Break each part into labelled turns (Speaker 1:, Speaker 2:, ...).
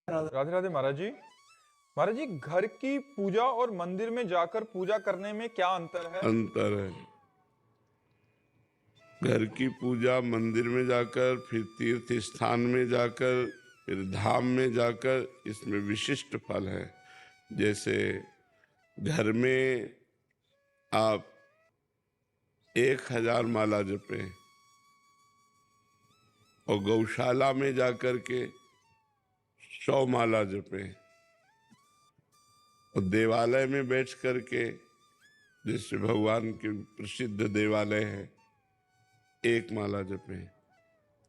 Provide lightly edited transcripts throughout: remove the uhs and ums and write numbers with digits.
Speaker 1: राधे राधे महाराज जी। महाराज जी, घर की पूजा और मंदिर में जाकर पूजा करने में क्या अंतर है?
Speaker 2: अंतर है। घर की पूजा मंदिर में जाकर, फिर तीर्थ स्थान में जाकर, फिर धाम में जाकर, इसमें विशिष्ट फल है। जैसे घर में आप 1000 माला जपें और गौशाला में जाकर के 100 माला जपें और देवालय में बैठ करके, जैसे भगवान के प्रसिद्ध देवालय है, 1 माला जपें,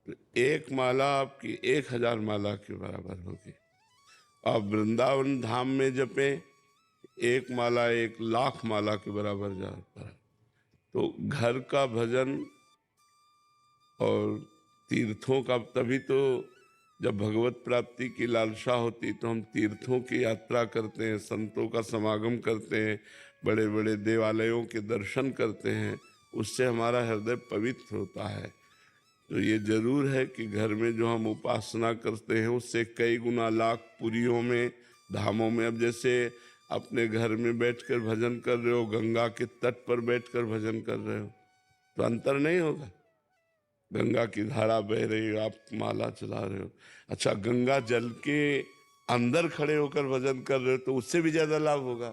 Speaker 2: तो 1 माला आपकी 1000 माला के बराबर होगी। आप वृंदावन धाम में जपें, 1 माला 1,00,000 माला के बराबर जाता है। तो घर का भजन और तीर्थों का, तभी तो जब भगवत प्राप्ति की लालसा होती तो हम तीर्थों की यात्रा करते हैं, संतों का समागम करते हैं, बड़े बड़े देवालयों के दर्शन करते हैं, उससे हमारा हृदय पवित्र होता है। तो ये जरूर है कि घर में जो हम उपासना करते हैं उससे कई गुना लाख पुरियों में, धामों में। अब जैसे अपने घर में बैठकर भजन कर रहे हो, गंगा के तट पर बैठकर भजन कर रहे हो, तो अंतर नहीं होगा। गंगा की धारा बह रही हो, आप माला चला रहे हो। अच्छा, गंगा जल के अंदर खड़े होकर भजन कर रहे हो तो उससे भी ज्यादा लाभ होगा।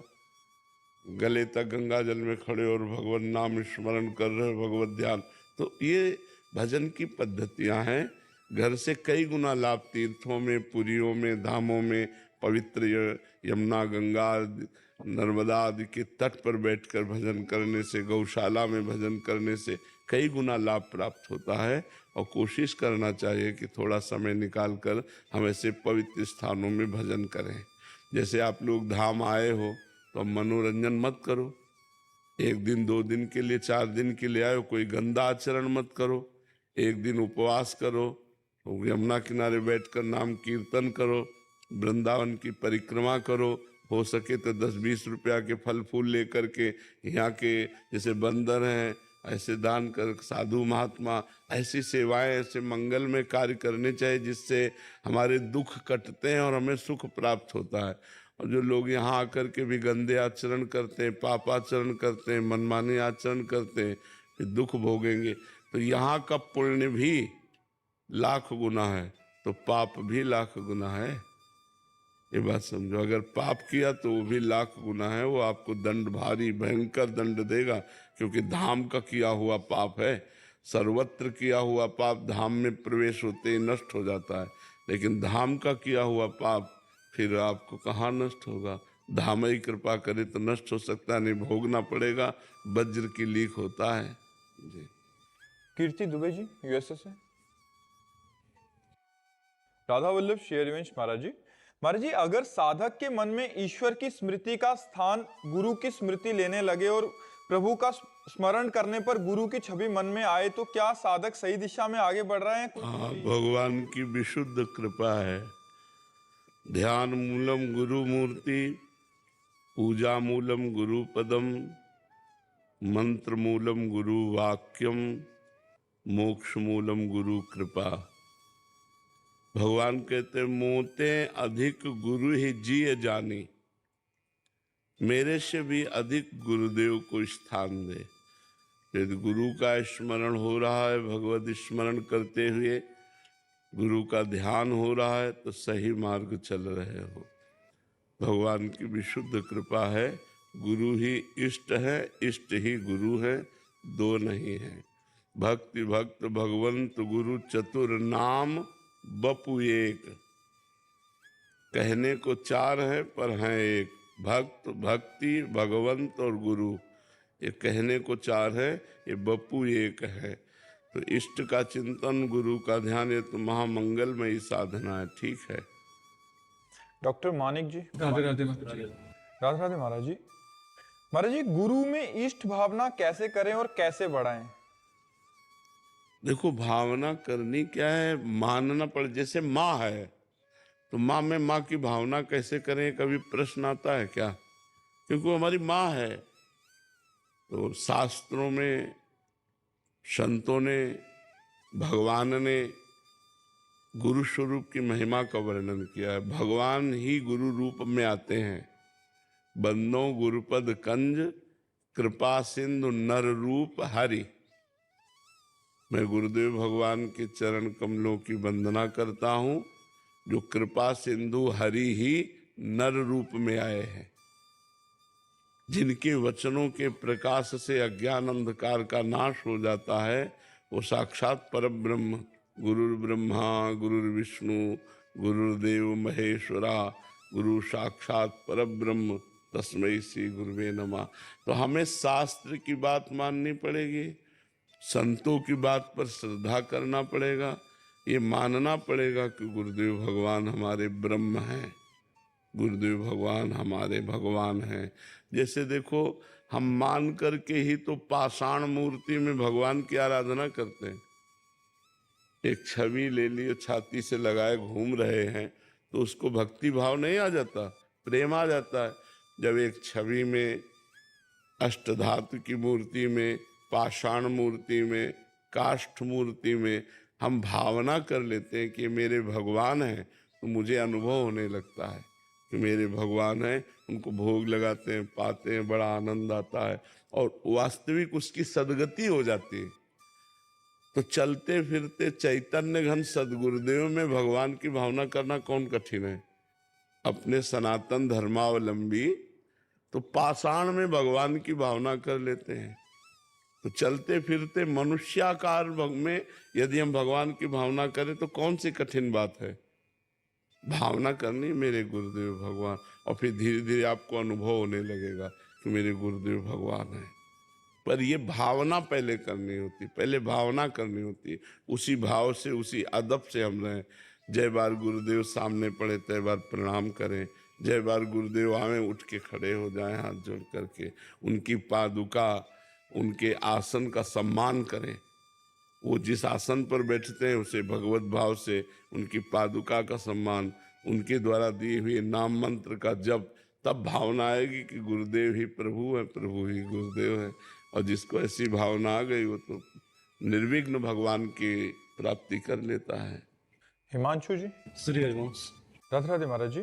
Speaker 2: गले तक गंगा जल में खड़े और भगवत नाम स्मरण कर रहे हो, भगवत ध्यान, तो ये भजन की पद्धतियां हैं। घर से कई गुना लाभ तीर्थों में, पुरियों में, धामों में, पवित्र यमुना, गंगा, नर्मदा आदि के तट पर बैठकर भजन करने से, गौशाला में भजन करने से कई गुना लाभ प्राप्त होता है। और कोशिश करना चाहिए कि थोड़ा समय निकाल कर हम ऐसे पवित्र स्थानों में भजन करें। जैसे आप लोग धाम आए हो तो मनोरंजन मत करो। 1 दिन 2 दिन के लिए, 4 दिन के लिए आए हो, कोई गंदा आचरण मत करो। 1 दिन उपवास करो, यमुना किनारे बैठकर नाम कीर्तन करो, वृंदावन की परिक्रमा करो, हो सके तो 10-20 रुपया के फल फूल लेकर के यहाँ के जैसे बंदर हैं ऐसे दान कर, साधु महात्मा ऐसी सेवाएं, ऐसे मंगल में कार्य करने चाहिए जिससे हमारे दुख कटते हैं और हमें सुख प्राप्त होता है। और जो लोग यहाँ आकर के भी गंदे आचरण करते हैं, पाप आचरण करते हैं, मनमानी आचरण करते हैं, फिर दुख भोगेंगे। तो यहाँ का पुण्य भी लाख गुना है तो पाप भी लाख गुना है। ये बात समझो, अगर पाप किया तो वो भी लाख गुना है, वो आपको दंड, भारी भयंकर दंड देगा, क्योंकि धाम का किया हुआ पाप है। सर्वत्र किया हुआ पाप धाम में प्रवेश होते ही नष्ट हो जाता है, लेकिन धाम का किया हुआ पाप फिर आपको कहाँ नष्ट होगा। धाम ही कृपा करे तो नष्ट हो सकता है, नहीं भोगना पड़ेगा, वज्र की लीक होता है जी।
Speaker 1: कीर्ति दुबे जी, यूएसए से। राधा वल्लभ शेरवंश महाराज जी। महाराज जी, अगर साधक के मन में ईश्वर की स्मृति का स्थान गुरु की स्मृति लेने लगे और प्रभु का स्मरण करने पर गुरु की छवि मन में आए, तो क्या साधक सही दिशा में आगे बढ़ रहे हैं?
Speaker 2: हाँ, भगवान की विशुद्ध कृपा है। ध्यान मूलम गुरु मूर्ति, पूजा मूलम गुरु पदम, मंत्र मूलम गुरु वाक्यम, मोक्ष मूलम गुरु कृपा। भगवान कहते मोते अधिक गुरु ही जिय जानी, मेरे से भी अधिक गुरुदेव को स्थान दे। यदि गुरु का स्मरण हो रहा है, भगवत स्मरण करते हुए गुरु का ध्यान हो रहा है, तो सही मार्ग चल रहे हो। भगवान की विशुद्ध कृपा है। गुरु ही इष्ट है, इष्ट ही गुरु है, दो नहीं है। भक्ति भक्त भगवंत गुरु चतुर नाम बपु एक, कहने को 4 है पर हैं एक। भक्त, भक्ति, भगवंत और गुरु, ये कहने को 4 है, ये बपू एक है। तो इष्ट का चिंतन, गुरु का ध्यान, ये तो महामंगलमयी साधना है। ठीक है।
Speaker 1: डॉक्टर मानिक जी।
Speaker 3: राधे राधे महाराज जी।
Speaker 1: राधे राधे महाराज जी। महाराज जी, गुरु में इष्ट भावना कैसे करें और कैसे बढ़ाएं?
Speaker 2: देखो, भावना करनी क्या है, मानना पड़े। जैसे माँ है तो माँ में माँ की भावना कैसे करें, कभी प्रश्न आता है क्या? क्योंकि वो हमारी माँ है। तो शास्त्रों में, संतों ने, भगवान ने गुरु स्वरूप की महिमा का वर्णन किया है। भगवान ही गुरु रूप में आते हैं। बंदो गुरुपद कंज कृपा सिंधु नर रूप हरि। मैं गुरुदेव भगवान के चरण कमलों की वंदना करता हूं, जो कृपा सिंधु हरि ही नर रूप में आए हैं, जिनके वचनों के प्रकाश से अज्ञान अंधकार का नाश हो जाता है। वो साक्षात परब्रह्म गुरुर् ब्रह्मा गुरुर्विष्णु गुरुर्देव महेश्वरा गुरु साक्षात परब्रह्म तस्मै श्री गुरुवे नमः। तो हमें शास्त्र की बात माननी पड़ेगी, संतों की बात पर श्रद्धा करना पड़ेगा, ये मानना पड़ेगा कि गुरुदेव भगवान हमारे ब्रह्म हैं, गुरुदेव भगवान हमारे भगवान हैं। जैसे देखो, हम मान करके ही तो पाषाण मूर्ति में भगवान की आराधना करते हैं। एक छवि ले लिए, छाती से लगाए घूम रहे हैं, तो उसको भक्ति भाव नहीं आ जाता, प्रेम आ जाता है। जब एक छवि में, अष्टधातु की मूर्ति में, पाषाण मूर्ति में, काष्ठ मूर्ति में हम भावना कर लेते हैं कि मेरे भगवान हैं, तो मुझे अनुभव होने लगता है कि मेरे भगवान हैं। उनको भोग लगाते हैं, पाते हैं, बड़ा आनंद आता है और वास्तविक उसकी सदगति हो जाती है। तो चलते फिरते चैतन्य घन सदगुरुदेव में भगवान की भावना करना कौन कठिन है। अपने सनातन धर्मावलंबी तो पाषाण में भगवान की भावना कर लेते हैं। तो चलते फिरते मनुष्याकार में यदि हम भगवान की भावना करें तो कौन सी कठिन बात है। भावना करनी मेरे गुरुदेव भगवान, और फिर धीरे धीरे आपको अनुभव होने लगेगा कि मेरे गुरुदेव भगवान हैं। पर ये भावना पहले करनी होती, पहले भावना करनी होती। उसी भाव से, उसी अदब से हम रहें। जय बार गुरुदेव सामने पड़े तय बार प्रणाम करें, जय बार गुरुदेव आवे उठ के खड़े हो जाएं हाथ जोड़ करके, उनकी पादुका, उनके आसन का सम्मान करें। वो जिस आसन पर बैठते हैं उसे भगवत भाव से, उनकी पादुका का सम्मान, उनके द्वारा दिए हुए नाम मंत्र का जप, तब भावना आएगी कि गुरुदेव ही प्रभु है, प्रभु ही गुरुदेव है। और जिसको ऐसी भावना आ गई वो तो निर्विघ्न भगवान की प्राप्ति कर लेता है।
Speaker 1: हिमांशु जी,
Speaker 3: श्री हरिवंश।
Speaker 1: राधे राधे महाराज जी।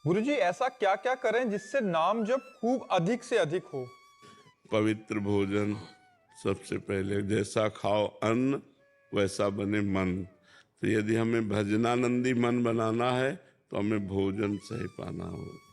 Speaker 1: गुरु जी, ऐसा क्या क्या करें जिससे नाम जप खूब अधिक से अधिक हो?
Speaker 2: पवित्र भोजन सबसे पहले, जैसा खाओ अन्न वैसा बने मन। तो यदि हमें भजनानंदी मन बनाना है तो हमें भोजन सही पाना होगा।